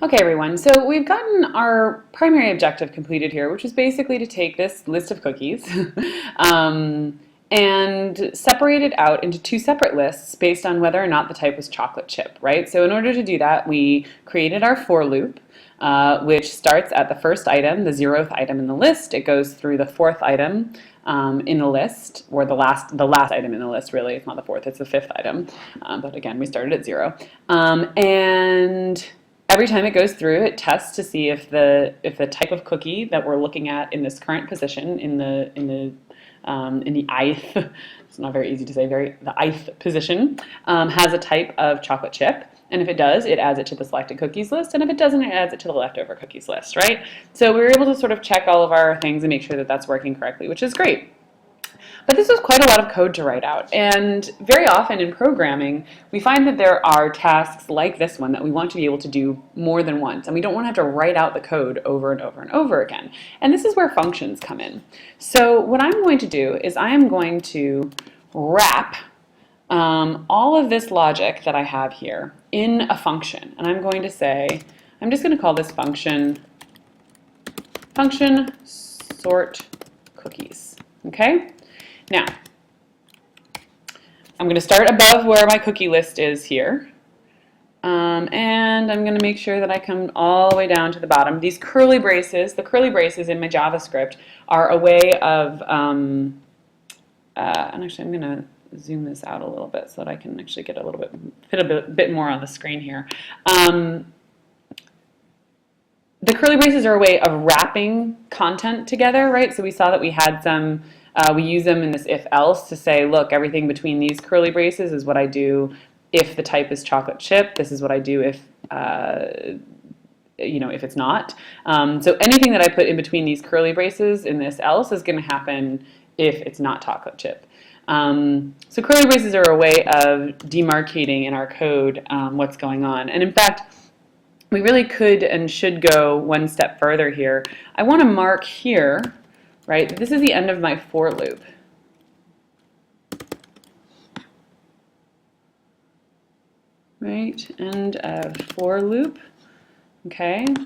Okay, everyone, so we've gotten our primary objective completed here, which is basically to take this list of cookies and separate it out into two separate lists based on whether or not the type was chocolate chip, right? So in order to do that, we created our for loop, which starts at the first item, the 0th item in the list. It goes through the 4th item in the list, or the last item in the list, really. It's not the 4th, it's the 5th item. But again, we started at 0. And every time it goes through, it tests to see if the type of cookie that we're looking at in this current position in the ith, it's not very easy to say, the ith position, has a type of chocolate chip. And if it does, it adds it to the selected cookies list. And if it doesn't, it adds it to the leftover cookies list, right? So we were able to sort of check all of our things and make sure that that's working correctly, which is great. But this was quite a lot of code to write out, and very often in programming, we find that there are tasks like this one that we want to be able to do more than once, and we don't want to have to write out the code over and over and over again. And this is where functions come in. So what I'm going to do is I am going to wrap all of this logic that I have here in a function, and I'm going to say, I'm just going to call this function sort cookies, okay? Now, I'm going to start above where my cookie list is here, and I'm going to make sure that I come all the way down to the bottom. These curly braces, the curly braces in my JavaScript are a way of, and actually I'm going to zoom this out a little bit so that I can actually get fit a bit more on the screen here. The curly braces are a way of wrapping content together, right? So we saw that we had some. We use them in this if-else to say, look, everything between these curly braces is what I do if the type is chocolate chip. This is what I do if, if it's not. So anything that I put in between these curly braces in this else is going to happen if it's not chocolate chip. So curly braces are a way of demarcating in our code what's going on. And in fact, we really could and should go one step further here. I want to mark here, right? This is the end of my for loop. Right, end of for loop. Okay. I'm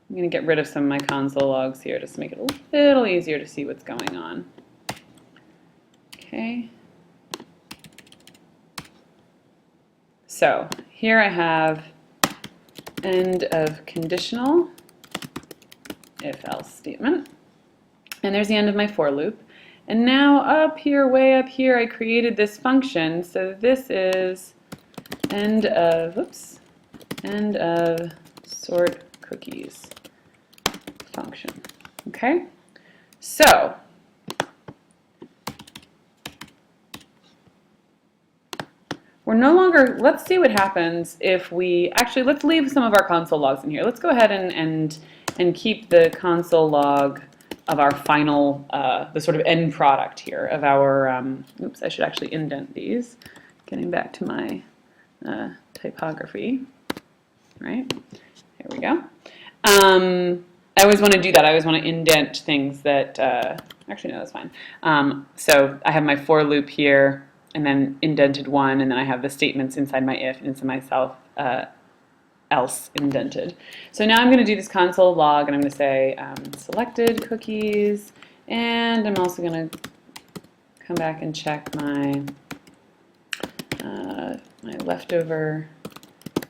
going to get rid of some of my console logs here just to make it a little easier to see what's going on. Okay. So here I have end of conditional if-else statement. And there's the end of my for loop. And now up here, way up here, I created this function. So this is end of sort cookies function. Okay? So we're no longer, let's see what happens if we, actually let's leave some of our console logs in here. Let's go ahead and keep the console log of our final, the sort of end product here of our, oops, I should actually indent these. Getting back to my typography, right? Here we go. I always want to do that. I always want to indent things that, actually no, that's fine. So I have my for loop here, and then indented one, and then I have the statements inside my if and inside myself, else indented. So now I'm going to do this console log, and I'm going to say selected cookies, and I'm also going to come back and check my my leftover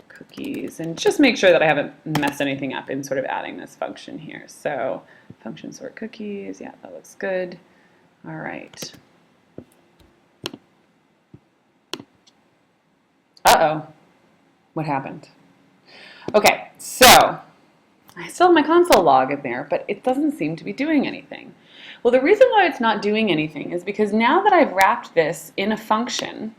cookies and just make sure that I haven't messed anything up in sort of adding this function here. So function sort cookies, yeah, that looks good. All right. Uh-oh, what happened? Okay, so I still have my console log in there, but it doesn't seem to be doing anything. Well, the reason why it's not doing anything is because now that I've wrapped this in a function,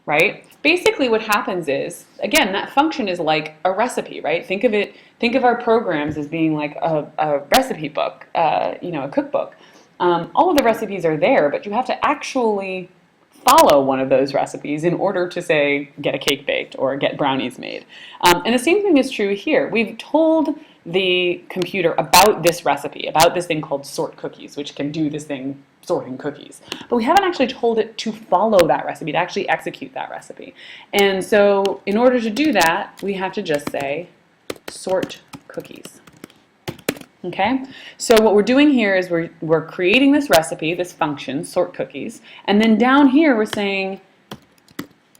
right? Basically what happens is, again, that function is like a recipe, right? Think of our programs as being like a recipe book, a cookbook. All of the recipes are there, but you have to actually follow one of those recipes in order to, say, get a cake baked or get brownies made. And the same thing is true here. We've told the computer about this recipe, about this thing called sort cookies, which can do this thing sorting cookies. But we haven't actually told it to follow that recipe, to actually execute that recipe. And so in order to do that, we have to just say sort cookies. Okay, so what we're doing here is we're creating this recipe, this function, sort cookies, and then down here we're saying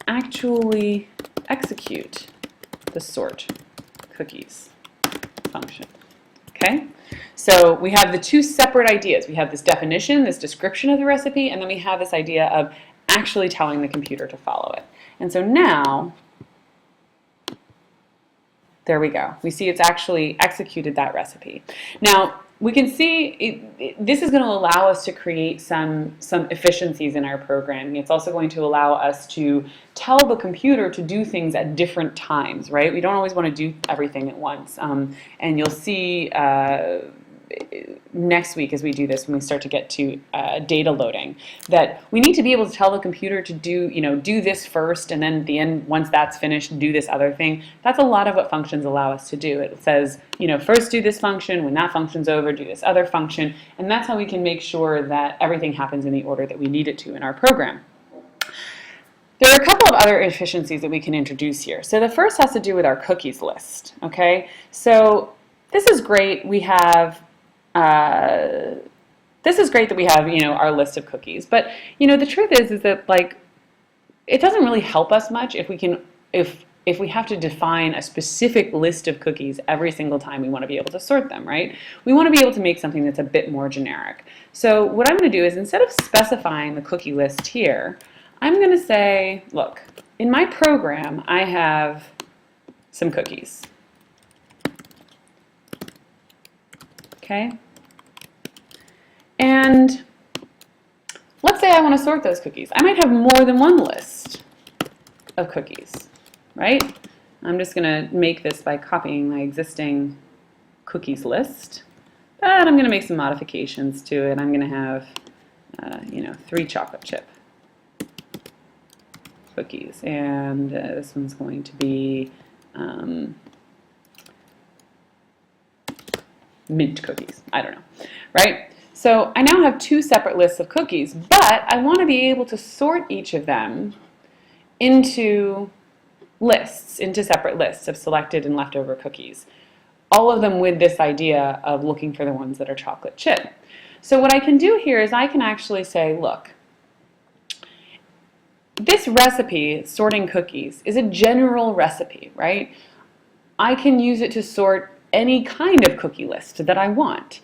actually execute the sort cookies function. Okay, so we have the two separate ideas. We have this definition, this description of the recipe, and then we have this idea of actually telling the computer to follow it. And so now, there we go. We see it's actually executed that recipe. Now, we can see this is going to allow us to create some efficiencies in our programming. It's also going to allow us to tell the computer to do things at different times, right? We don't always want to do everything at once. And you'll see next week as we do this, when we start to get to data loading, that we need to be able to tell the computer to do, do this first, and then at the end, once that's finished, do this other thing. That's a lot of what functions allow us to do. It says, first do this function, when that function's over, do this other function, and that's how we can make sure that everything happens in the order that we need it to in our program. There are a couple of other efficiencies that we can introduce here. So the first has to do with our cookies list, okay? So this is great. We have this is great that we have, our list of cookies. But, the truth is that, like, it doesn't really help us much if we have to define a specific list of cookies every single time we want to be able to sort them, right? We want to be able to make something that's a bit more generic. So what I'm going to do is, instead of specifying the cookie list here, I'm going to say, look, in my program, I have some cookies. Okay? And let's say I want to sort those cookies. I might have more than one list of cookies, right? I'm just going to make this by copying my existing cookies list, but I'm going to make some modifications to it. I'm going to have, 3 chocolate chip cookies, and this one's going to be mint cookies. I don't know, right? So I now have 2 separate lists of cookies, but I want to be able to sort each of them into lists, into separate lists of selected and leftover cookies. All of them with this idea of looking for the ones that are chocolate chip. So what I can do here is I can actually say, look, this recipe, sorting cookies, is a general recipe, right? I can use it to sort any kind of cookie list that I want.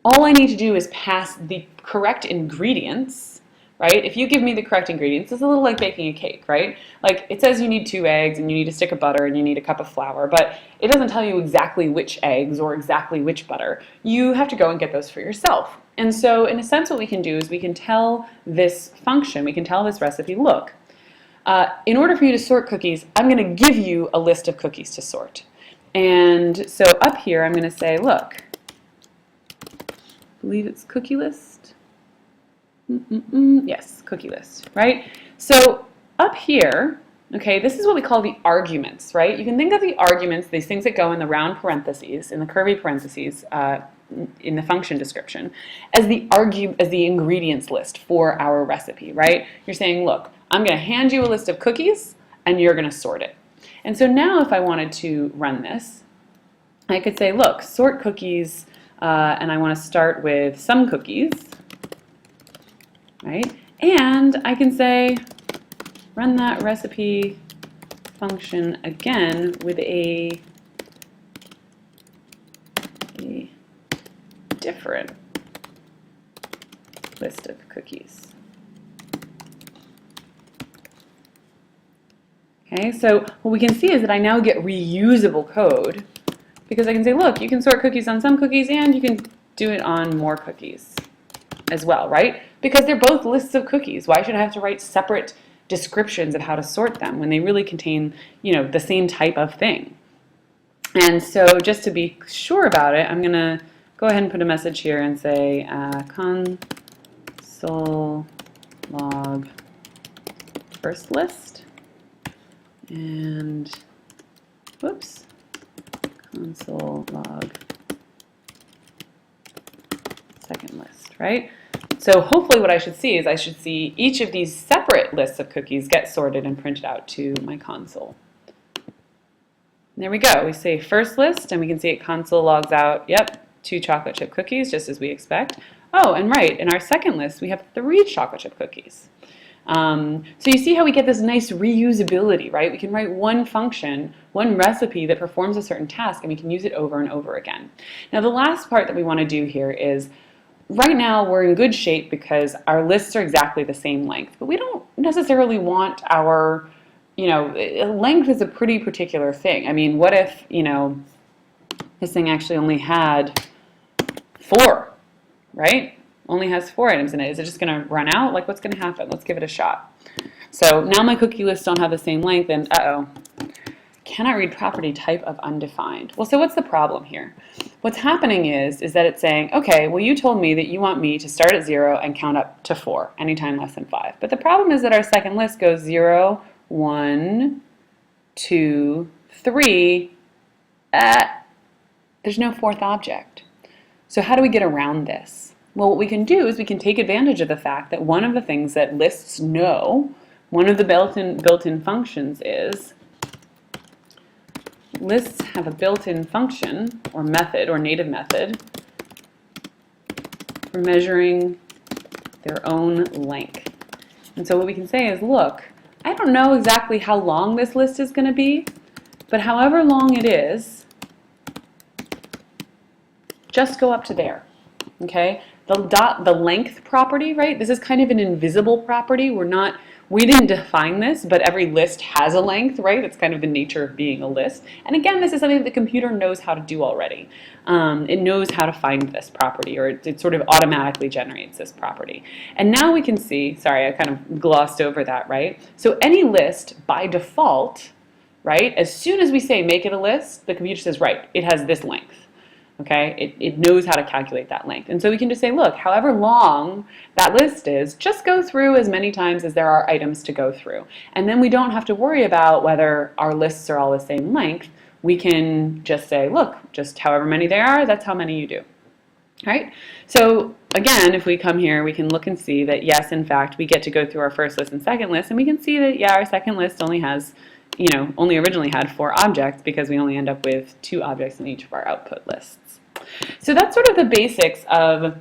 All I need to do is pass the correct ingredients, right? If you give me the correct ingredients, it's a little like baking a cake, right? Like, it says you need 2 eggs and you need a stick of butter and you need a cup of flour, but it doesn't tell you exactly which eggs or exactly which butter. You have to go and get those for yourself. And so in a sense what we can do is we can tell this function, we can tell this recipe, look, in order for you to sort cookies, I'm going to give you a list of cookies to sort. And so up here I'm going to say, look, I believe it's cookie list. Yes, cookie list, right? So up here, okay, this is what we call the arguments, right? You can think of the arguments, these things that go in the round parentheses, in the curvy parentheses, in the function description, as the ingredients list for our recipe, right? You're saying, look, I'm going to hand you a list of cookies, and you're going to sort it. And so now if I wanted to run this, I could say, look, sort cookies, and I want to start with some cookies, right? And I can say, run that recipe function again with a different list of cookies. Okay, so what we can see is that I now get reusable code because I can say, look, you can sort cookies on some cookies and you can do it on more cookies as well, right? Because they're both lists of cookies. Why should I have to write separate descriptions of how to sort them when they really contain, the same type of thing? And so just to be sure about it, I'm going to go ahead and put a message here and say console log first list, and whoops, console log second list, right? So hopefully what I should see is I should see each of these separate lists of cookies get sorted and printed out to my console. And there we go. We say first list, and we can see it console logs out, yep, 2 chocolate chip cookies, just as we expect. Oh, and right, in our second list, we have 3 chocolate chip cookies. So you see how we get this nice reusability, right? We can write one function, one recipe that performs a certain task, and we can use it over and over again. Now the last part that we want to do here is, right now we're in good shape because our lists are exactly the same length, but we don't necessarily want our, length is a pretty particular thing. I mean, what if, this thing actually only had 4, right? Only has 4 items in it. Is it just going to run out? Like, what's going to happen? Let's give it a shot. So now my cookie lists don't have the same length, and uh-oh, cannot read property type of undefined. Well, so what's the problem here? What's happening is that it's saying, okay, well, you told me that you want me to start at 0 and count up to 4, anytime less than 5. But the problem is that our second list goes 0, 1, 2, 3. There's no 4th object. So how do we get around this? Well, what we can do is we can take advantage of the fact that one of the things that lists know, one of the built-in functions is, lists have a built-in function or method or native method for measuring their own length. And so what we can say is, look, I don't know exactly how long this list is going to be, but however long it is, just go up to there, okay? The length property, right? This is kind of an invisible property. We didn't define this, but every list has a length, right? It's kind of the nature of being a list. And again, this is something that the computer knows how to do already. It knows how to find this property, or it sort of automatically generates this property. And now we can see, sorry, I kind of glossed over that, right? So any list by default, right? As soon as we say make it a list, the computer says, right, it has this length. Okay, it knows how to calculate that length. And so we can just say, look, however long that list is, just go through as many times as there are items to go through. And then we don't have to worry about whether our lists are all the same length. We can just say, look, just however many there are, that's how many you do. All right? So again, if we come here, we can look and see that, yes, in fact, we get to go through our first list and second list, and we can see that, yeah, our second list only has, only originally had 4 objects because we only end up with 2 objects in each of our output lists. So that's sort of the basics of,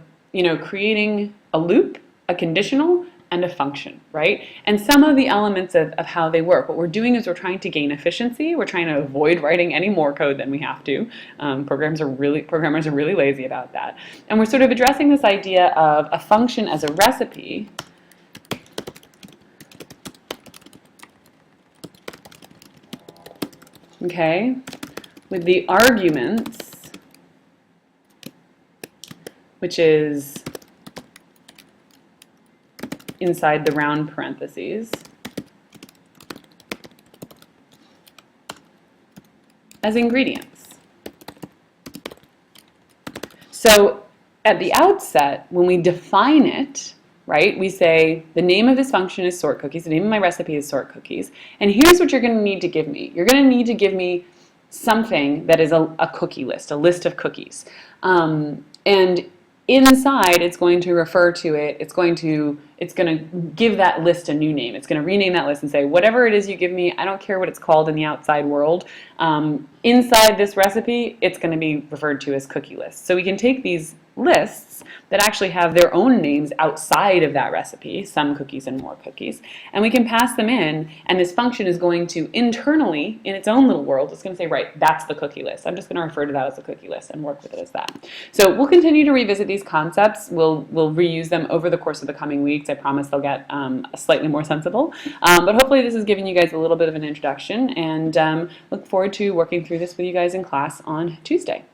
creating a loop, a conditional, and a function, right? And some of the elements of how they work. What we're doing is we're trying to gain efficiency. We're trying to avoid writing any more code than we have to. Programmers are really lazy about that. And we're sort of addressing this idea of a function as a recipe. Okay, with the arguments, which is inside the round parentheses, as ingredients. So at the outset, when we define it, right, we say the name of this function is sort cookies, the name of my recipe is sort cookies, and here's what you're going to need to give me. You're going to need to give me something that is a cookie list, a list of cookies. And inside, it's going to refer to it, it's going to give that list a new name. It's going to rename that list and say, whatever it is you give me, I don't care what it's called in the outside world. Inside this recipe, it's going to be referred to as cookie lists. So we can take these lists that actually have their own names outside of that recipe, some cookies and more cookies, and we can pass them in, and this function is going to internally, in its own little world, it's going to say, right, that's the cookie list. I'm just going to refer to that as a cookie list and work with it as that. So we'll continue to revisit these concepts. We'll reuse them over the course of the coming weeks. I promise they'll get slightly more sensible, but hopefully this has given you guys a little bit of an introduction, and look forward to working through this with you guys in class on Tuesday.